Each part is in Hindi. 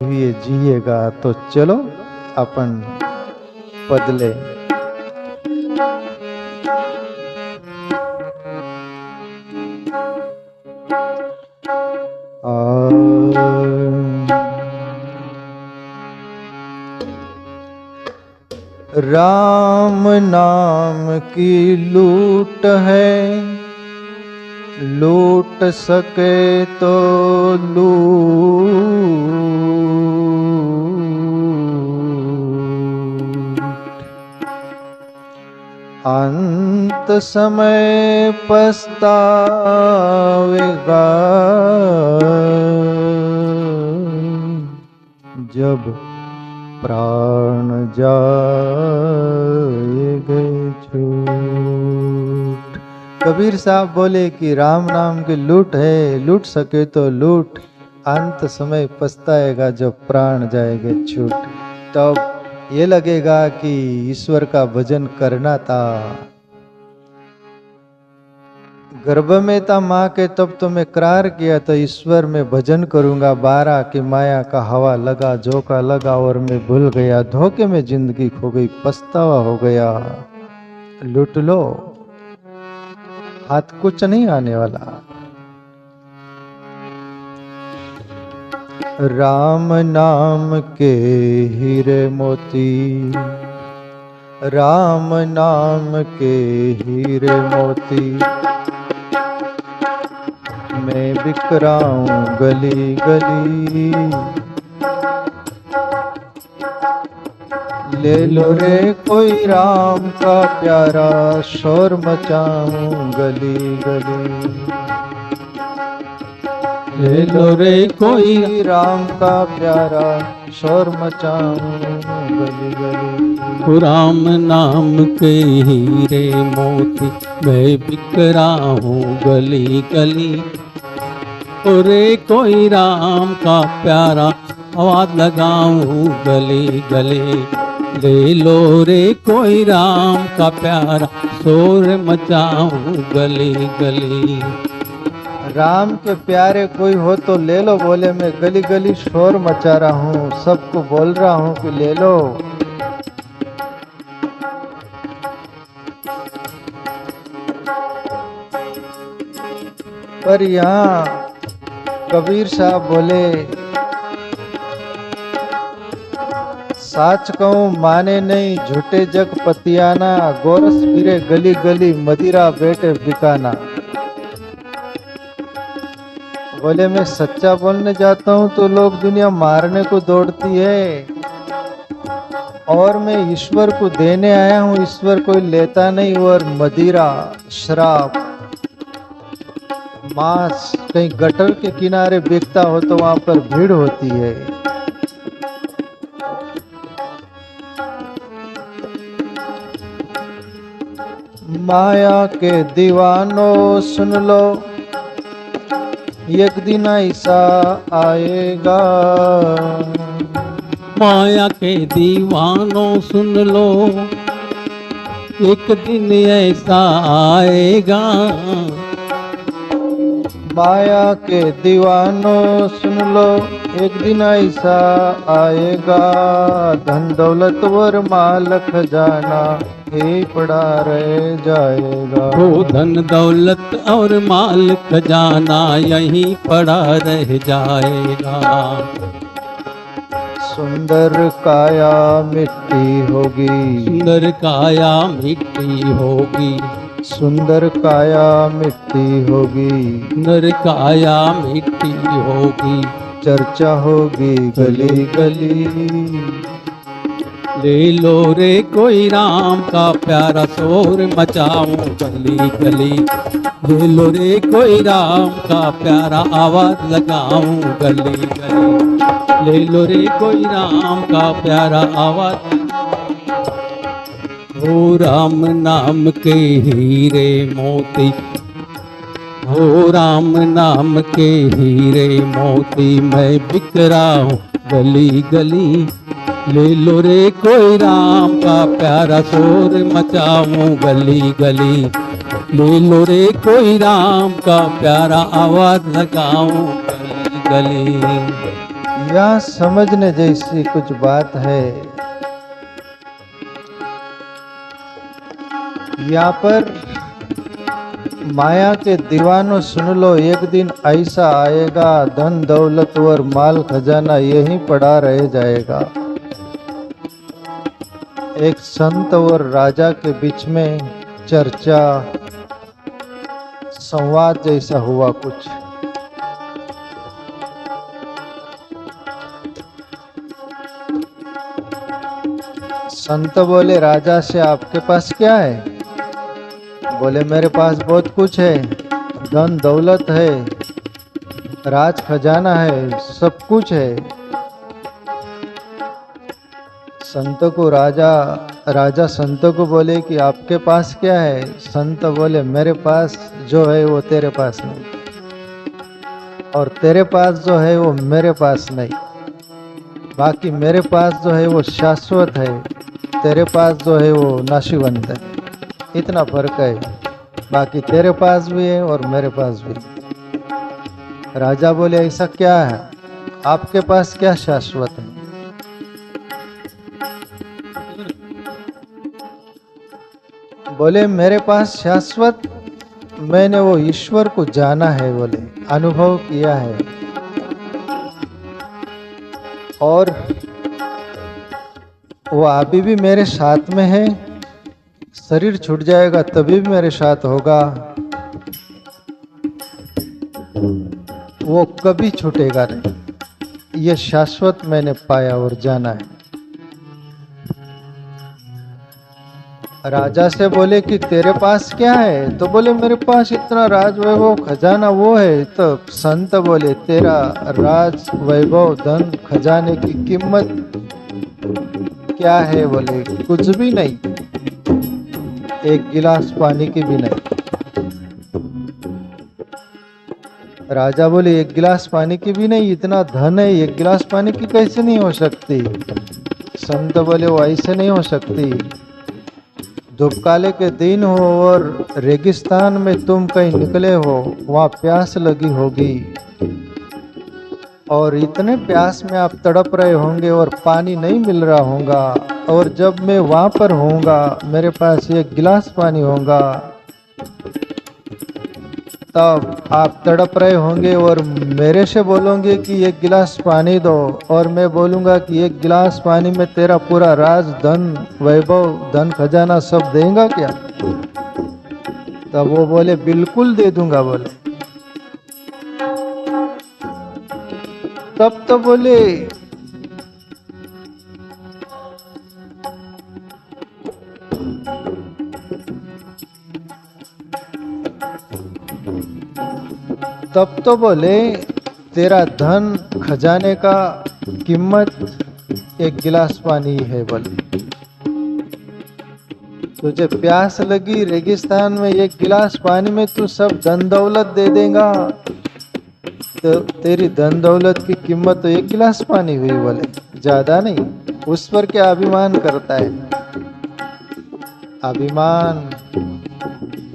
हुए जिएगा तो चलो अपन बदले। राम नाम की लूट है, लूट सके तो लूट, अंत समय पछतावेगा जब प्राण जाएंगे छूट। कबीर साहब बोले कि राम नाम की लूट है, लूट सके तो लूट, अंत समय पछताएगा जब प्राण जाएंगे छूट। तब ये लगेगा कि ईश्वर का भजन करना था। गर्भ में था माँ के तब तो मैं करार किया था ईश्वर में भजन करूंगा, बारह की माया का हवा लगा, झोंका लगा और मैं भूल गया, धोखे में जिंदगी खो गई, पछतावा हो गया। लूट लो, हाथ कुछ नहीं आने वाला। राम नाम के हीरे मोती, राम नाम के हीरे मोती, मैं बिक रहा हूँ गली गली। ले लो रे कोई राम का प्यारा, शोर मचाऊं गली गली। ले लो रे कोई राम का प्यारा, शोर मचाऊं गली गली। राम नाम के हीरे मोती, मैं बिक रहा हूँ गली गली। रे कोई राम का प्यारा, आवाज लगाऊं गली गली। ले लो रे कोई राम का प्यारा, शोर मचाऊं गली गली। राम के प्यारे कोई हो तो ले लो, बोले मैं गली गली शोर मचा रहा हूँ, सबको बोल रहा हूँ कि ले लो। पर यहाँ कबीर साहब बोले, साच कहूं माने नहीं झूठे जग पतियाना, गोरस फिरे गली गली मदिरा बेटे बिकाना। बोले मैं सच्चा बोलने जाता हूं तो लोग दुनिया मारने को दौड़ती है, और मैं ईश्वर को देने आया हूं, ईश्वर कोई लेता नहीं। और मदिरा, शराब, मांस कहीं गटर के किनारे बिकता हो तो वहां पर भीड़ होती है। माया के दीवानों सुन लो, एक दिन ऐसा आएगा। माया के दीवानों सुन लो, एक दिन ऐसा आएगा। माया के दीवानों सुन लो, एक दिन ऐसा आएगा। धन दौलत और माल खजाना ही पड़ा रह जाएगा। वो धन दौलत और माल खजाना यहीं पड़ा रह जाएगा। सुंदर काया मिट्टी होगी, सुंदर काया मिट्टी होगी, सुंदर काया मिट्टी होगी, सुंदर काया मिट्टी होगी। चर्चा होगी गली गली। ले लो रे कोई राम का प्यारा, शोर मचाऊं गली गली। ले लो रे कोई राम का प्यारा, आवाज लगाऊं गली गली। ले लो रे कोई राम का प्यारा, आवाज। हो राम नाम के हीरे मोती, हो राम नाम के हीरे मोती, मैं बिक रहा हूँ गली गली। ले लो रे कोई राम का प्यारा, शोर मचाऊं गली गली। ले लो रे कोई राम का प्यारा, आवाज लगाऊं गली गली। यहाँ समझने जैसी कुछ बात है। यहाँ पर माया के दीवानों सुन लो, एक दिन ऐसा आएगा धन दौलत और माल खजाना यहीं पड़ा रह जाएगा। एक संत और राजा के बीच में चर्चा संवाद जैसा हुआ कुछ। संत बोले राजा से आपके पास क्या है? बोले मेरे पास बहुत कुछ है, धन दौलत है, राज खजाना है, सब कुछ है। संत को राजा संत को बोले कि आपके पास क्या है? संत बोले मेरे पास जो है वो तेरे पास नहीं, और तेरे पास जो है वो मेरे पास नहीं। बाकी मेरे पास जो है वो शाश्वत है, तेरे पास जो है वो नाशीवंत है। इतना फर्क है, बाकी तेरे पास भी है और मेरे पास भी। राजा बोले ऐसा क्या है, आपके पास क्या शाश्वत है? बोले मेरे पास शाश्वत, मैंने वो ईश्वर को जाना है, बोले अनुभव किया है, और वो अभी भी मेरे साथ में है। शरीर छूट जाएगा तभी भी मेरे साथ होगा, वो कभी छूटेगा नहीं। ये शाश्वत मैंने पाया और जाना है। राजा से बोले कि तेरे पास क्या है? तो बोले मेरे पास इतना राज वैभव खजाना वो है। तो संत बोले तेरा राज वैभव धन खजाने की कीमत क्या है? बोले कुछ भी नहीं, एक गिलास पानी की भी नहीं। राजा बोले एक गिलास पानी की भी नहीं, इतना धन है, एक गिलास पानी की कैसे नहीं हो सकती? संत बोले वो ऐसे नहीं हो सकती। धूपकाले के दिन हो और रेगिस्तान में तुम कहीं निकले हो, वहाँ प्यास लगी होगी, और इतने प्यास में आप तड़प रहे होंगे और पानी नहीं मिल रहा होगा, और जब मैं वहाँ पर होऊंगा मेरे पास एक गिलास पानी होगा, तब आप तड़प रहे होंगे और मेरे से बोलोगे कि एक गिलास पानी दो, और मैं बोलूँगा कि एक गिलास पानी में तेरा पूरा राज धन वैभव धन खजाना सब देगा क्या? तब वो बोले बिल्कुल दे दूंगा। बोले तब तो बोले तब तो बोले तेरा धन खजाने का कीमत एक गिलास पानी है। बोले तुझे प्यास लगी रेगिस्तान में, एक गिलास पानी में तू सब धन दौलत दे देगा, तो तेरी धन दौलत की कीमत तो एक गिलास पानी हुई। बोले ज्यादा नहीं। उस पर क्या अभिमान करता है? अभिमान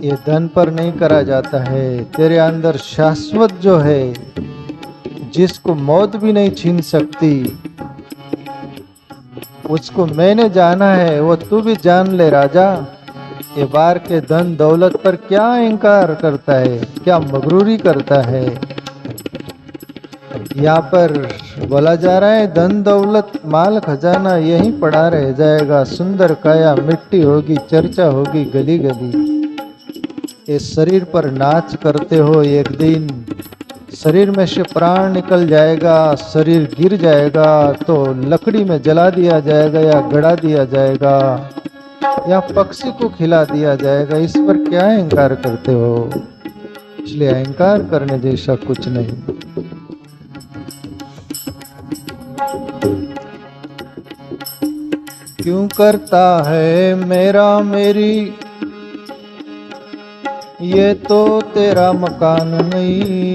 ये धन पर नहीं करा जाता है। तेरे अंदर शाश्वत जो है, जिसको मौत भी नहीं छीन सकती, उसको मैंने जाना है, वो तू भी जान ले राजा। ये बार के धन दौलत पर क्या अहंकार करता है, क्या मगरूरी करता है? यहाँ पर बोला जा रहा है धन दौलत माल खजाना यहीं पड़ा रह जाएगा, सुंदर काया मिट्टी होगी, चर्चा होगी गली गली। इस शरीर पर नाच करते हो, एक दिन शरीर में से प्राण निकल जाएगा, शरीर गिर जाएगा तो लकड़ी में जला दिया जाएगा या गड़ा दिया जाएगा या पक्षी को खिला दिया जाएगा। इस पर क्या अहंकार करते हो? इसलिए अहंकार करने जैसा कुछ नहीं। क्यों करता है मेरा मेरी, ये तो तेरा मकान नहीं।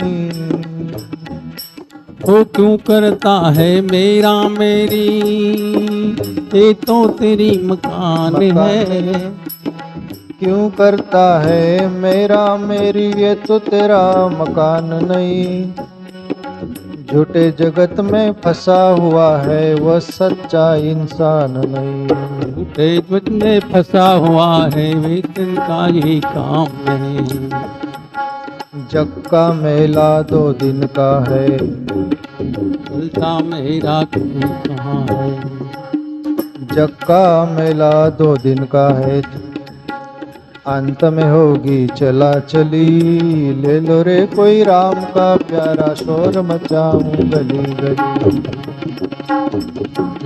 वो क्यों करता है मेरा मेरी, ये तो तेरी मकान है। क्यों करता है मेरा मेरी, ये तो तेरा मकान नहीं। झूठे जगत में फंसा हुआ है वह सच्चा इंसान नहीं। झूठे जगत में फंसा हुआ है वेतन का ये काम नहीं। जग का मेला 2 दिन का है, चलता मेरा कोई कहाँ है। जग का मेला 2 दिन का है, अंत में होगी चला चली। ले लो रे कोई राम का प्यारा, शोर मचाऊं गली गली।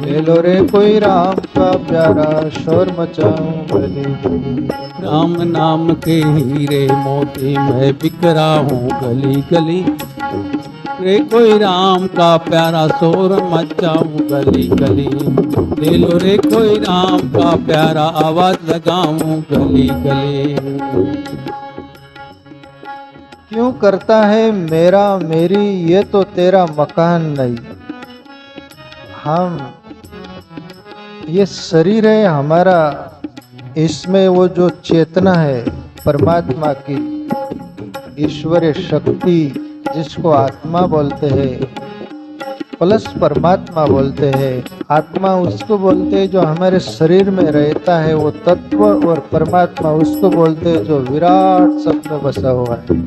ले लो रे कोई राम का प्यारा, शोर मचाऊं गली गली। राम नाम के हीरे मोती मैं बिक रहा हूँ गली गली। रे कोई राम का प्यारा शोर मचाऊं गली गली। ले लो रे कोई राम का प्यारा आवाज लगाऊं गली गली। क्यों करता है मेरा मेरी, ये तो तेरा मकान नहीं। हम ये शरीर है हमारा, इसमें वो जो चेतना है परमात्मा की ईश्वरीय शक्ति जिसको आत्मा बोलते हैं, प्लस परमात्मा बोलते हैं। आत्मा उसको बोलते हैं जो हमारे शरीर में रहता है वो तत्व, और परमात्मा उसको बोलते हैं जो विराट सब में बसा हुआ है।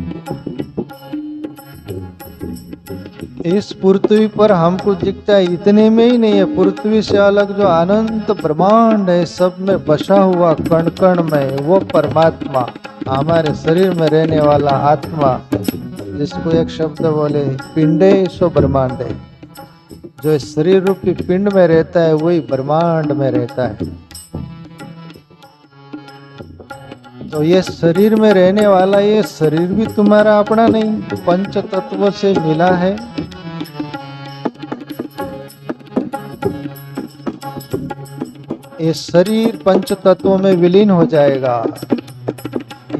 इस पृथ्वी पर हमको दिखता है इतने में ही नहीं है, पृथ्वी से अलग जो अनंत ब्रह्मांड है सब में बसा हुआ कण कण में वो परमात्मा, हमारे शरीर में रहने वाला आत्मा, जिसको एक शब्द बोले पिंडे सो ब्रह्मांडे, जो इस शरीर रूपी पिंड में रहता है वही ब्रह्मांड में रहता है। तो ये शरीर में रहने वाला ये शरीर भी तुम्हारा अपना नहीं, पंच तत्वों से मिला है। ये शरीर पंच तत्वों में विलीन हो जाएगा।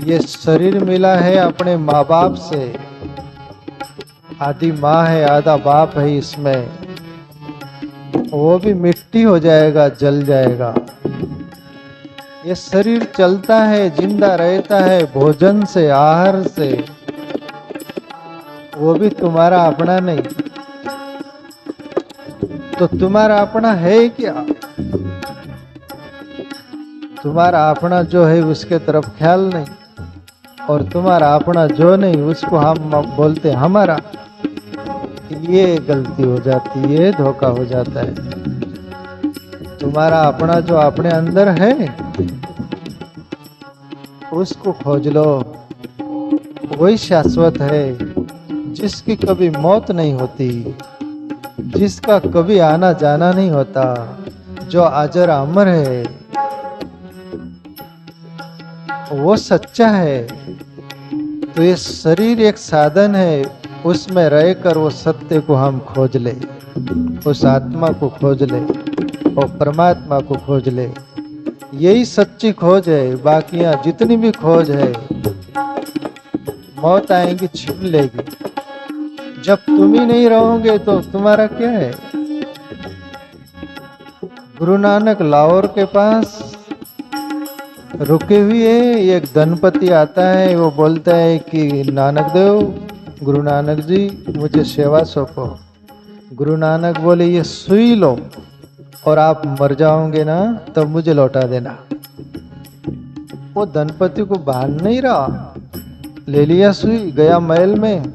ये शरीर मिला है अपने माँ बाप से, आधी माँ है आधा बाप है इसमें, वो भी मिट्टी हो जाएगा, जल जाएगा। ये शरीर चलता है, जिंदा रहता है भोजन से, आहार से, वो भी तुम्हारा अपना नहीं। तो तुम्हारा अपना है क्या? तुम्हारा अपना जो है उसके तरफ ख्याल नहीं, और तुम्हारा अपना जो नहीं उसको हम बोलते हमारा। ये गलती हो जाती है, ये धोखा हो जाता है। तुम्हारा अपना जो अपने अंदर है उसको खोज लो, वही शाश्वत है, जिसकी कभी मौत नहीं होती, जिसका कभी आना जाना नहीं होता, जो अजर अमर है, वो सच्चा है। तो ये शरीर एक साधन है, उसमें रहकर वो सत्य को हम खोज ले, उस आत्मा को खोज ले और परमात्मा को खोज ले। यही सच्ची खोज है। बाकियां जितनी भी खोज है मौत आएगी छीन लेगी। जब तुम ही नहीं रहोगे तो तुम्हारा क्या है? गुरु नानक लाहौर के पास रुके हुए, एक धनपति आता है, वो बोलता है कि नानक देव, गुरु नानक जी मुझे सेवा सौंपो। गुरु नानक बोले ये सुई लो और आप मर जाओगे ना तब मुझे लौटा देना। वो धनपति को भान नहीं रहा, ले लिया सुई, गया महल में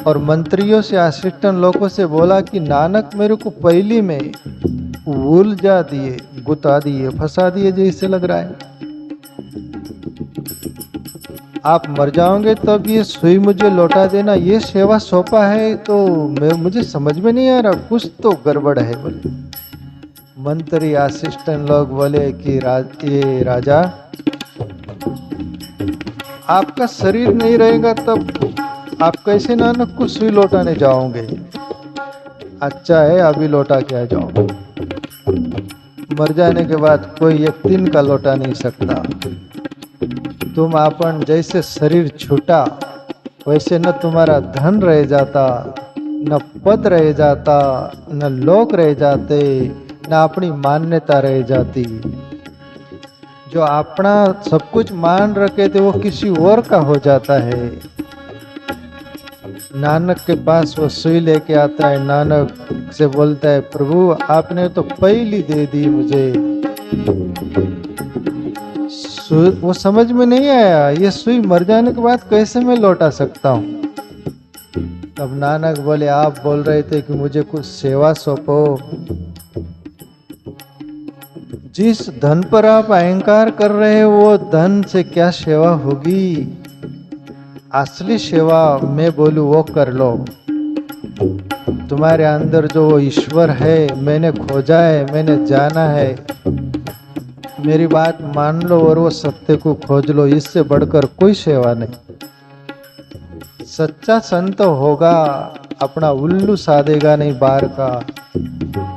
और मंत्रियों से असिस्टेंट लोगों से बोला कि नानक मेरे को पहली में उलझा दिए, गुता दिए, फंसा दिए जैसे लग रहा है। आप मर जाओगे तब ये सुई मुझे लौटा देना। ये सेवा सौंपा है तो मुझे समझ में नहीं आ रहा, कुछ तो गड़बड़ है। बोले मंत्री असिस्टेंट लोग बोले कि ये राजा, आपका शरीर नहीं रहेगा तब आप कैसे नानक को सुई लौटाने जाओगे? अच्छा है अभी लौटा के आ जाओ, मर जाने के बाद कोई एक दिन का लौटा नहीं सकता। तुम अपन जैसे शरीर छूटा वैसे न तुम्हारा धन रह जाता, न पद रह जाता, न लोग रह जाते, न अपनी मान्यता रह जाती। जो अपना सब कुछ मान रखे थे वो किसी और का हो जाता है। नानक के पास वो सुई लेके आता है। नानक से बोलता है, प्रभु आपने तो पहली दे दी मुझे। वो समझ में नहीं आया, ये सुई मर जाने के बाद कैसे मैं लौटा सकता हूँ। तब नानक बोले, आप बोल रहे थे कि मुझे कुछ सेवा सौंपो। जिस धन पर आप अहंकार कर रहे हो वो धन से क्या सेवा होगी। असली सेवा मैं बोलूं वो कर लो। तुम्हारे अंदर जो वो ईश्वर है, मैंने खोजा है, मैंने जाना है, मेरी बात मान लो और वो सत्य को खोज लो। इससे बढ़कर कोई सेवा नहीं। सच्चा संत होगा, अपना उल्लू साधेगा नहीं बाहर का।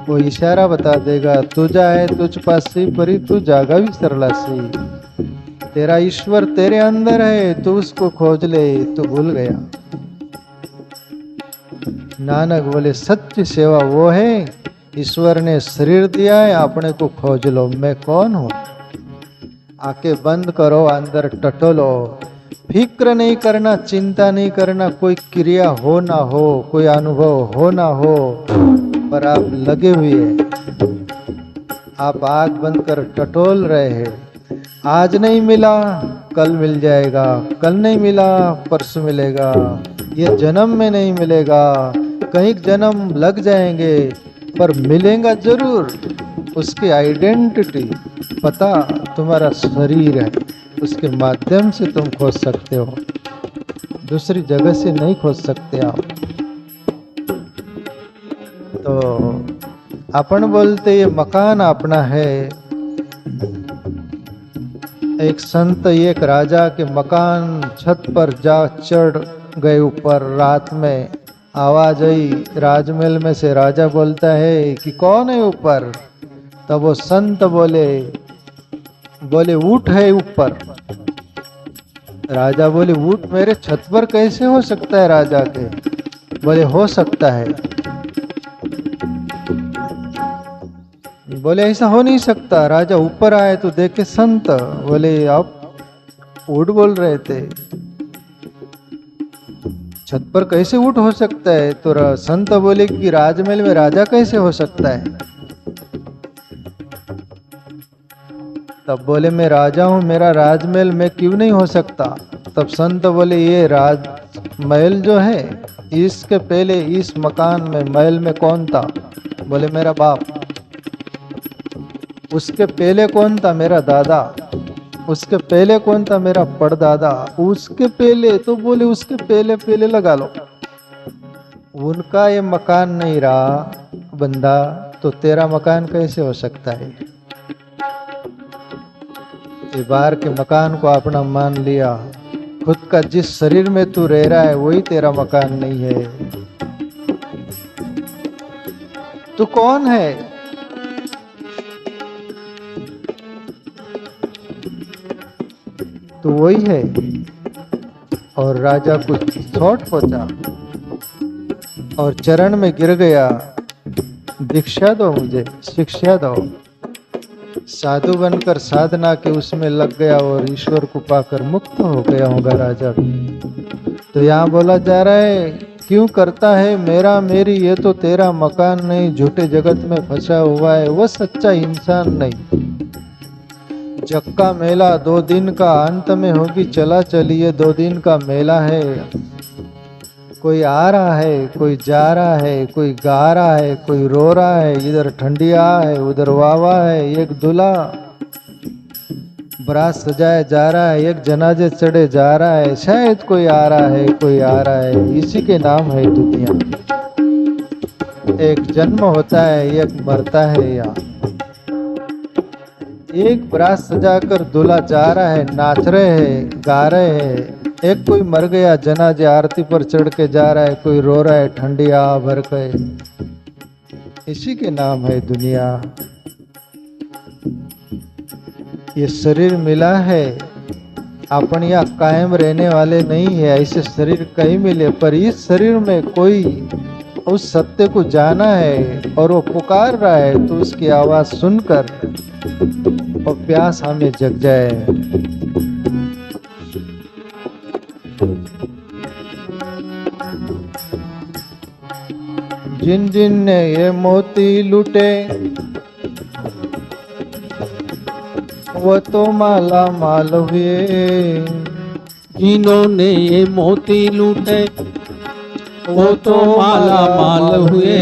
वो इशारा बता देगा, तुझा है तुझ पासी परी तू जागा भी सरलासी। तेरा ईश्वर तेरे अंदर है, तू उसको खोज ले, तू भूल गया। नानक बोले, सच्ची सेवा वो है, ईश्वर ने शरीर दिया है, अपने को खोज लो, मैं कौन हूं। आंखें बंद करो, अंदर टटोलो। फिक्र नहीं करना, चिंता नहीं करना, कोई क्रिया हो ना हो, कोई अनुभव हो ना हो, पर आप लगे हुए हैं। आप आंख बंद कर टटोल रहे हैं। आज नहीं मिला कल मिल जाएगा, कल नहीं मिला परसों मिलेगा, ये जन्म में नहीं मिलेगा, कहीं जन्म लग जाएंगे, पर मिलेगा जरूर। उसकी आइडेंटिटी पता तुम्हारा शरीर है, उसके माध्यम से तुम खोज सकते हो, दूसरी जगह से नहीं खोज सकते आप। तो अपन बोलते ये मकान अपना है। एक संत एक राजा के मकान छत पर जा चढ़ गए ऊपर। रात में आवाज आई राजमहल में से। राजा बोलता है कि कौन है ऊपर। तब वो संत बोले ऊंट है ऊपर। राजा बोले, ऊंट मेरे छत पर कैसे हो सकता है राजा के। बोले, हो सकता है। बोले, ऐसा हो नहीं सकता। राजा ऊपर आए तो देखे संत। बोले, आप ऊंट बोल रहे थे, छत पर कैसे ऊंट हो सकता है। तो संत बोले कि राजमहल में राजा कैसे हो सकता है। तब बोले, मैं राजा हूं, मेरा राजमहल में क्यों नहीं हो सकता। तब संत बोले, ये राजमहल जो है, इसके पहले इस मकान में महल में कौन था। बोले, मेरा बाप। उसके पहले कौन था, मेरा दादा। उसके पहले कौन था, मेरा परदादा। उसके पहले, तो बोले उसके पहले पहले लगा लो। उनका ये मकान नहीं रहा बंदा, तो तेरा मकान कैसे हो सकता है। ये बाहर के मकान को अपना मान लिया। खुद का जिस शरीर में तू रह रहा है वही तेरा मकान नहीं है। तू कौन है। तो वही है। और राजा कुछ थॉट पहुंचा और चरण में गिर गया, दीक्षा दो मुझे, शिक्षा दो। साधु बनकर साधना के उसमें लग गया और ईश्वर को पाकर मुक्त हो गया होगा राजा भी। तो यहाँ बोला जा रहा है, क्यों करता है मेरा मेरी, ये तो तेरा मकान नहीं, झूठे जगत में फंसा हुआ है, वो सच्चा इंसान नहीं। जग का मेला 2 दिन का, अंत में होगी चला चलिए, 2 दिन का मेला है। कोई आ रहा है, कोई जा रहा है, कोई गा रहा है, कोई रो रहा है, इधर ठंडिया है, उधर वावा है। एक दूल्हा बारात सजाए जा रहा है, एक जनाजे चढ़े जा रहा है, शायद कोई आ रहा है, कोई आ रहा है। इसी के नाम है दुनिया। एक जन्म होता है, एक मरता है। या एक बारात सजाकर दूल्हा जा रहा है, नाच रहे हैं, गा रहे हैं। एक कोई मर गया, जनाजे आरती पर चढ़ के जा रहा है, कोई रो रहा है, ठंडिया भर के। इसी के नाम है दुनिया। ये शरीर मिला है, अपन यहाँ कायम रहने वाले नहीं है। ऐसे शरीर कहीं मिले, पर इस शरीर में कोई उस सत्य को जाना है और वो पुकार रहा है, तो उसकी आवाज सुनकर और प्यास हमें जग जाए। जिन जिन ने ये मोती लूटे वो तो माला माल हुए। जिन्होंने ये मोती लूटे वो तो माला माल हुए।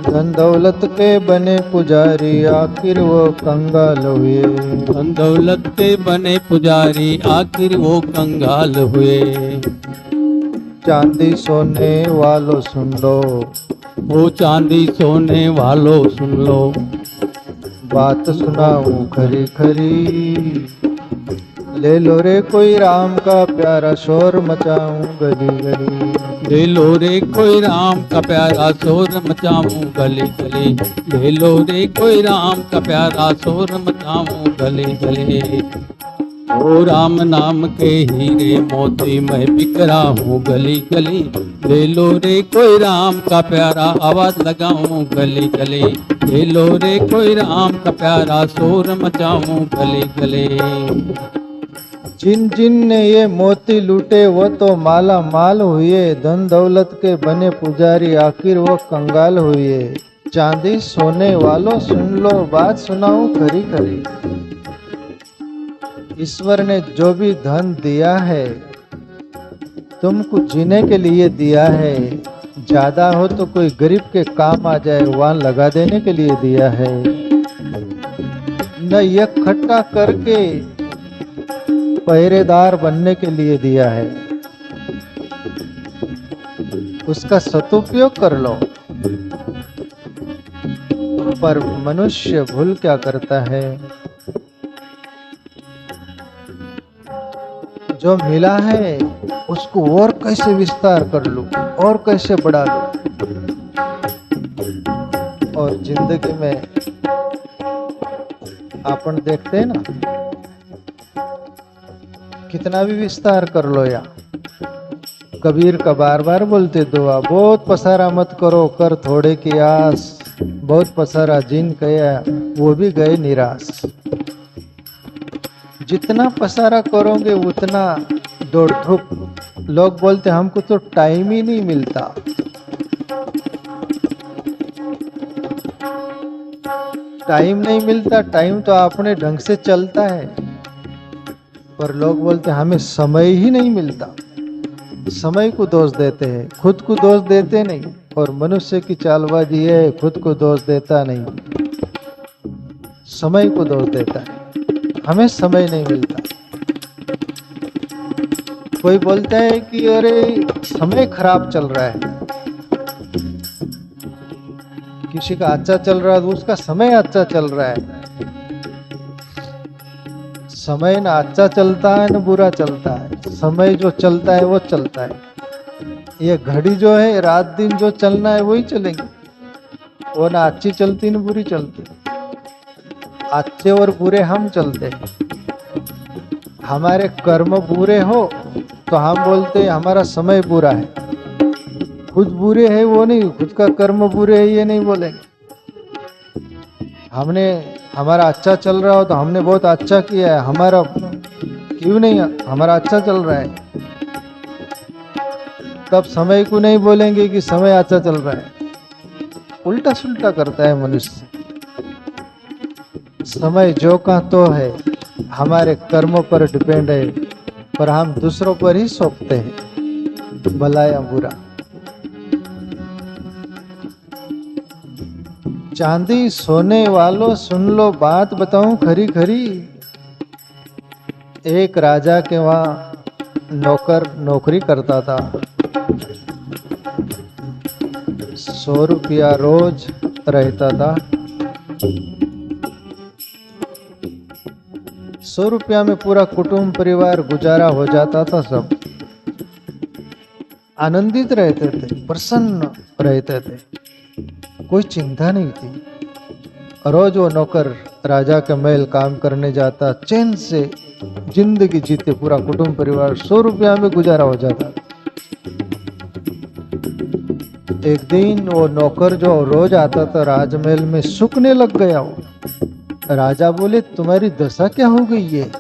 धन दौलत के बने पुजारी आखिर वो कंगाल हुए। धन दौलत के बने पुजारी आखिर वो कंगाल हुए। चांदी सोने वालों सुन लो, वो चांदी सोने वालों सुन लो, बात सुनाऊं खरी खरी। ले लो रे कोई राम का प्यारा, शोर मचाऊं गली गली। ले लो रे कोई राम का प्यारा, शोर मचाऊं गली गली। ले लो रे कोई राम का प्यारा, शोर मचाऊं गली गली। ओ राम नाम के हीरे मोती मैं बिक रहा हूँ गली गली। ले लो रे कोई राम का प्यारा, आवाज लगाऊं गली गली। ले लो रे कोई राम का प्यारा, शोर मचाऊं गली गली। जिन जिन ने ये मोती लूटे वो तो माला माल हुए। धन दौलत के बने पुजारी आखिर वो कंगाल हुए। चांदी सोने वालों सुन लो, बात सुनाऊं खरी खरी। ईश्वर ने जो भी धन दिया है तुमको जीने के लिए दिया है। ज्यादा हो तो कोई गरीब के काम आ जाए वहां लगा देने के लिए दिया है, न इकट्ठा करके पहरेदार बनने के लिए दिया है। उसका सदुपयोग कर लो। पर मनुष्य भूल क्या करता है, जो मिला है उसको और कैसे विस्तार कर लूं, और कैसे बढ़ा लूं। और जिंदगी में अपन देखते हैं ना, कितना भी विस्तार कर लो या कबीर का बार बार बोलते दुआ, बहुत पसारा मत करो कर थोड़े की आस। बहुत पसारा जिन कया वो भी गए निराश। जितना पसारा करोगे उतना दौड़ धूप। लोग बोलते हमको तो टाइम ही नहीं मिलता। टाइम नहीं मिलता, टाइम तो अपने ढंग से चलता है। पर लोग बोलते हमें समय ही नहीं मिलता। समय को दोष देते हैं, खुद को दोष देते नहीं। और मनुष्य की चालबाजी है, खुद को दोष देता नहीं, समय को दोष देता है। हमें समय नहीं मिलता। कोई बोलता है कि अरे समय खराब चल रहा है, किसी का अच्छा चल रहा है तो उसका समय अच्छा चल रहा है। समय ना अच्छा चलता है ना बुरा चलता है, समय जो चलता है वो चलता है। ये घड़ी जो है रात दिन जो चलना है वही चलेगी, वो ना अच्छी चलती ना बुरी चलती। अच्छे और बुरे हम चलते हैं। हमारे कर्म बुरे हो तो हम बोलते हैं हमारा समय बुरा है। खुद बुरे है वो नहीं, खुद का कर्म बुरे है ये नहीं बोलेंगे। हमने हमारा अच्छा चल रहा हो तो हमने बहुत अच्छा किया है, हमारा क्यों नहीं हमारा अच्छा चल रहा है, तब समय को नहीं बोलेंगे कि समय अच्छा चल रहा है। उल्टा सुल्टा करता है मनुष्य। समय जो का तो है, हमारे कर्मों पर डिपेंड है, पर हम दूसरों पर ही सौंपते हैं भला या बुरा। चांदी सोने वालों सुन लो, बात बताऊं खरी खरी। एक राजा के वहां नौकर नौकरी करता था। 100 रुपया रोज रहता था। 100 रुपया में पूरा कुटुंब परिवार गुजारा हो जाता था। सब आनंदित रहते थे, प्रसन्न रहते थे, कोई चिंता नहीं थी। रोज वो नौकर राजा के महल काम करने जाता, चैन से जिंदगी जीते, पूरा कुटुंब परिवार 100 रुपया में गुजारा हो जाता। एक दिन वो नौकर जो रोज आता था राजमहल में सूखने लग गया। वो राजा बोले तुम्हारी दशा क्या हो गई है?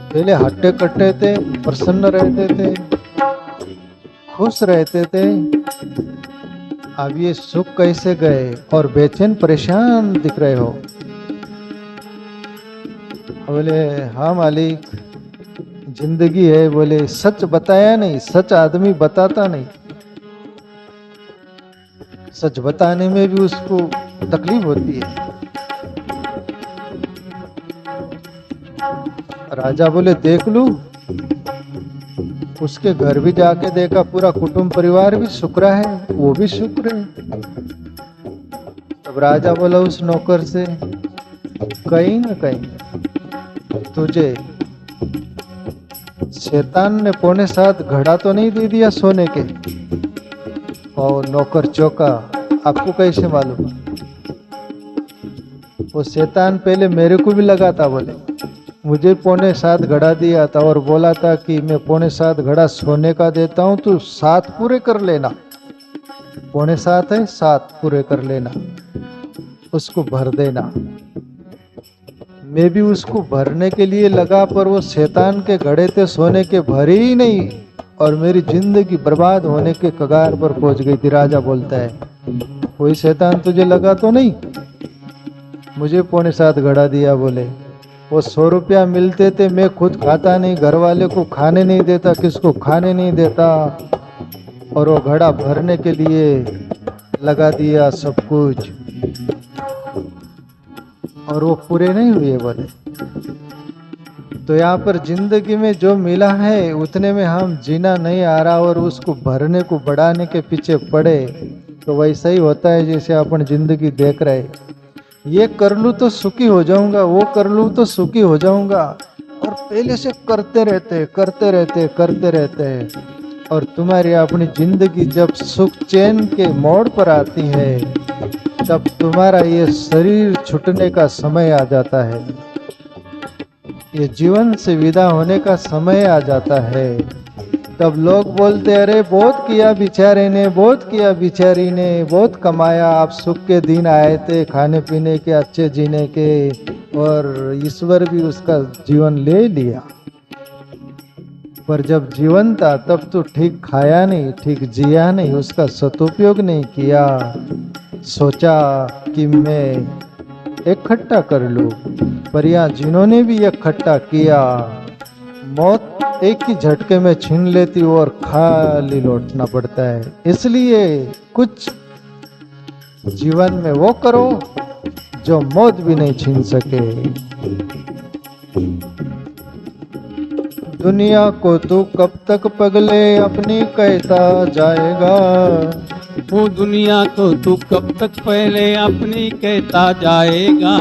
पहले हट्टे कट्टे थे, प्रसन्न रहते थे, खुश रहते थे, अब ये सुख कैसे गए और बेचैन परेशान दिख रहे हो। बोले हाँ मालिक, जिंदगी है। बोले सच बताया नहीं, सच आदमी बताता नहीं, सच बताने में भी उसको तकलीफ होती है। राजा बोले देख लूं, उसके घर भी जाके देखा, पूरा कुटुंब परिवार भी शुक्र है, वो भी शुक्र है। तब राजा बोला उस नौकर से, कहीं ना कहीं तुझे शैतान ने 6:45 घड़ा तो नहीं दे दिया सोने के। और नौकर चौका, आपको कैसे मालूम? वो शैतान पहले मेरे को भी लगा था। बोले मुझे 6:45 घड़ा दिया था और बोला था कि मैं 6:45 घड़ा सोने का देता हूं, तू 7 पूरे कर लेना। 6:45 है, 7 पूरे कर लेना, उसको भर देना। मैं भी उसको भरने के लिए लगा, पर वो शैतान के घड़े थे सोने के, भरे ही नहीं और मेरी जिंदगी बर्बाद होने के कगार पर पहुंच गई थी। राजा बोलता है कोई शैतान तुझे लगा तो नहीं? मुझे 6:45 घड़ा दिया। बोले वो 100 रुपया मिलते थे, मैं खुद खाता नहीं, घर वाले को खाने नहीं देता, किसको खाने नहीं देता, और वो घड़ा भरने के लिए लगा दिया सब कुछ, और वो पूरे नहीं हुए। बोले तो यहाँ पर जिंदगी में जो मिला है उतने में हम जीना नहीं आ रहा और उसको भरने को बढ़ाने के पीछे पड़े, तो वैसा ही होता है जैसे अपन जिंदगी देख रहे, ये कर लूँ तो सुखी हो जाऊंगा, वो कर लूँ तो सुखी हो जाऊंगा, और पहले से करते रहते करते रहते करते रहते हैं। और तुम्हारी अपनी जिंदगी जब सुख चैन के मोड़ पर आती है, तब तुम्हारा ये शरीर छूटने का समय आ जाता है, ये जीवन से विदा होने का समय आ जाता है। तब लोग बोलते अरे बहुत किया बेचारे ने, बहुत किया बेचारी ने, बहुत कमाया, आप सुख के दिन आए थे खाने पीने के, अच्छे जीने के, और ईश्वर भी उसका जीवन ले लिया। पर जब जीवन था तब तो ठीक खाया नहीं, ठीक जिया नहीं, उसका सदुपयोग नहीं किया। सोचा कि मैं इकट्ठा कर लूं, पर यहाँ जिन्होंने भी इकट्ठा किया, मौत एक ही झटके में छीन लेती और खाली लौटना पड़ता है। इसलिए कुछ जीवन में वो करो जो मौत भी नहीं छीन सके। दुनिया को तू कब तक पगले अपनी कहता जाएगा, वो दुनिया को तू कब तक पहले अपनी कहता जाएगा।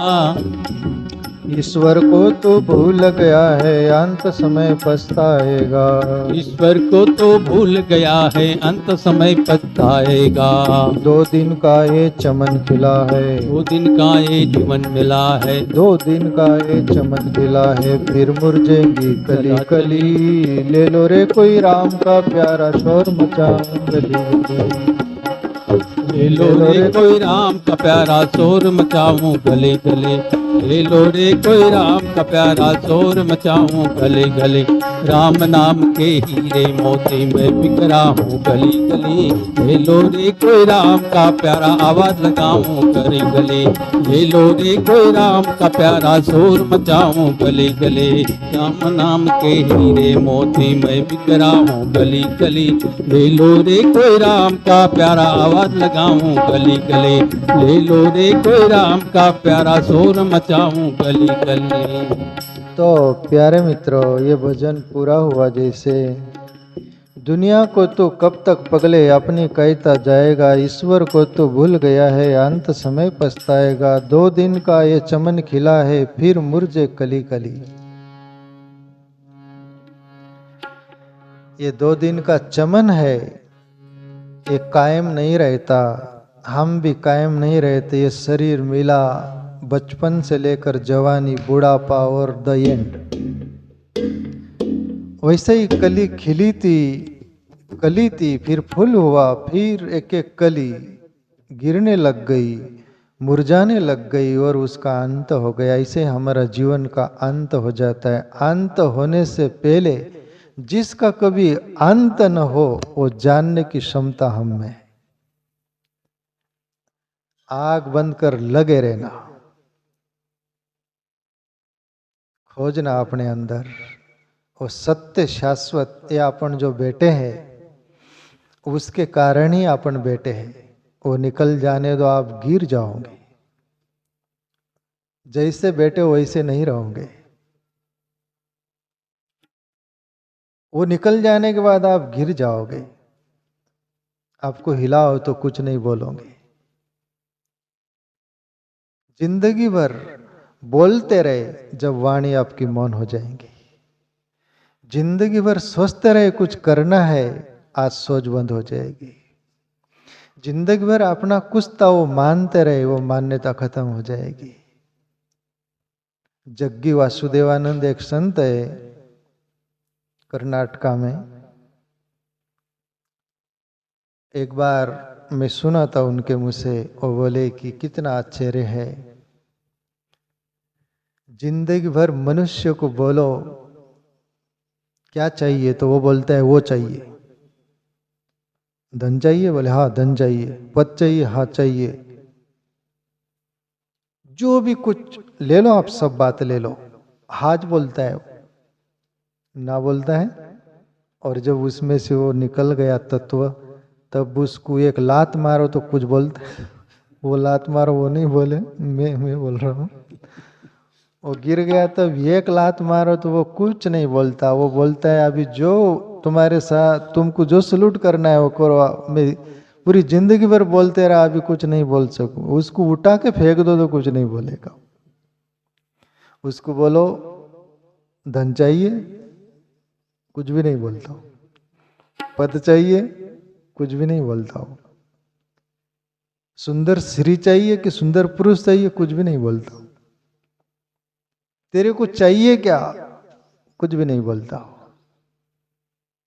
ईश्वर को तो भूल गया है, अंत समय पछताएगा। ईश्वर को तो भूल गया है, अंत समय पछताएगा। 2 दिन का ये चमन खिला है, 2 दिन का ये जीवन मिला है, 2 दिन का ये चमन खिला है, फिर मुरझेंगी कली कली। ले लो रे कोई राम का प्यारा शोर मचा गली, ले लो रे कोई राम का प्यारा शोर मचाऊं गले गले। ले लो रे कोई राम का प्यारा शोर मचाऊं गले गले। राम नाम के हीरे मोती में बिक रहा हूँ गली गली। ले लो रे कोई राम का प्यारा आवाज लगाऊं गले गले। ले लो रे कोई राम का प्यारा शोर मचाऊं गले गले। राम नाम के हीरे मोती में बिक रहा हूँ गली गली। ले लो रे कोई राम का प्यारा आवाज लगाऊं गली गले। ले लो रे कोई राम का प्यारा शोर मचाऊं गली गली। तो प्यारे मित्रों, ये भजन पूरा हुआ जैसे, दुनिया को तो कब तक पगले अपनी कहता जाएगा, ईश्वर को तो भूल गया है, अंत समय पछताएगा। 2 दिन का ये चमन खिला है, फिर मुरझे कली कली। ये 2 दिन का चमन है, ये कायम नहीं रहता, हम भी कायम नहीं रहते। ये शरीर मिला, बचपन से लेकर जवानी, बुढ़ापा और द एंड। वैसे ही कली खिली थी, फिर फूल हुआ, फिर एक एक कली गिरने लग गई, मुरझाने लग गई और उसका अंत हो गया। ऐसे हमारा जीवन का अंत हो जाता है। अंत होने से पहले जिसका कभी अंत न हो, वो जानने की क्षमता हम में है। आग बंद कर लगे रहना, खोजना अपने अंदर वो सत्य शाश्वत। ये अपन जो बैठे हैं उसके कारण ही अपन बैठे हैं। वो निकल जाने दो, आप गिर जाओगे। जैसे बैठे वैसे नहीं रहोगे। वो निकल जाने के बाद आप गिर जाओगे। आपको हिलाओ तो कुछ नहीं बोलोगे। जिंदगी भर बोलते रहे जब वाणी आपकी मौन हो जाएंगी। जिंदगी भर सोचते रहे कुछ करना है, आज सोच बंद हो जाएगी। जिंदगी भर अपना कुछ था वो मानते रहे, वो मान्यता खत्म हो जाएगी। जग्गी वासुदेवानंद एक संत है कर्नाटका में। एक बार मैं सुना था उनके मुंह से, वो बोले कि कितना आश्चर्य है, जिंदगी भर मनुष्य को बोलो क्या चाहिए तो वो बोलता है वो चाहिए। धन चाहिए, बोले हाँ धन चाहिए। पद चाहिए, हाँ चाहिए। जो भी कुछ ले लो आप, सब बात ले लो, हाज बोलता है, ना बोलता है। और जब उसमें से वो निकल गया तत्व, तब उसको एक लात मारो तो कुछ बोलता है। वो लात मारो, वो नहीं बोले, मैं बोल रहा हूँ। वो गिर गया तब एक लात मारो तो वो कुछ नहीं बोलता। वो बोलता है अभी जो तुम्हारे साथ, तुमको जो सलूट करना है वो करो। मैं पूरी जिंदगी भर बोलते रहा, अभी कुछ नहीं बोल सकूं। उसको उठा के फेंक दो तो कुछ नहीं बोलेगा। उसको बोलो धन चाहिए, कुछ भी नहीं बोलता हूँ। पद चाहिए, कुछ भी नहीं बोलता हूँ। सुंदर स्त्री चाहिए कि सुंदर पुरुष चाहिए, कुछ भी नहीं बोलता हूँ। तेरे को चाहिए क्या, कुछ भी नहीं बोलता हूँ।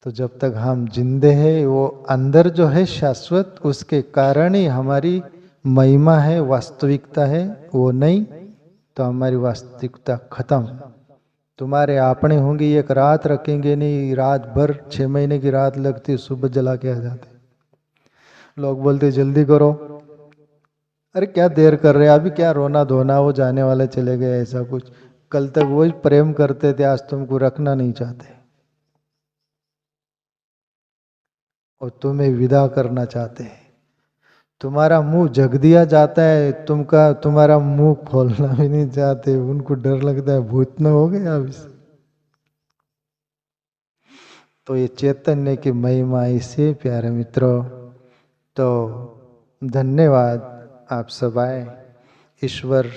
तो जब तक हम जिंदे हैं, वो अंदर जो है शाश्वत, उसके कारण ही हमारी महिमा है, वास्तविकता है। वो नहीं तो हमारी वास्तविकता खत्म। तुम्हारे आपने होंगे, एक रात रखेंगे नहीं, रात भर 6 महीने की रात लगती, सुबह जला के आ जाते। लोग बोलते जल्दी करो, अरे क्या देर कर रहे हैं, अभी क्या रोना धोना, वो जाने वाले चले गए, ऐसा कुछ। कल तक वो प्रेम करते थे, आज तुमको रखना नहीं चाहते और तुम्हें विदा करना चाहते हैं। तुम्हारा मुंह जग दिया जाता है, तुम्हारा मुंह खोलना भी नहीं चाहते। उनको डर लगता है भूत न हो गया अभी से। तो ये चैतन्य की महिमा इसे, प्यारे मित्रों। तो धन्यवाद, आप सब आए। ईश्वर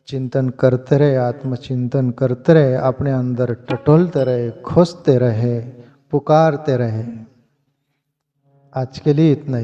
चिंतन करते रहे, आत्मचिंतन करते रहे, अपने अंदर टटोलते रहे, खोजते रहे, पुकारते रहे। आज के लिए इतना ही।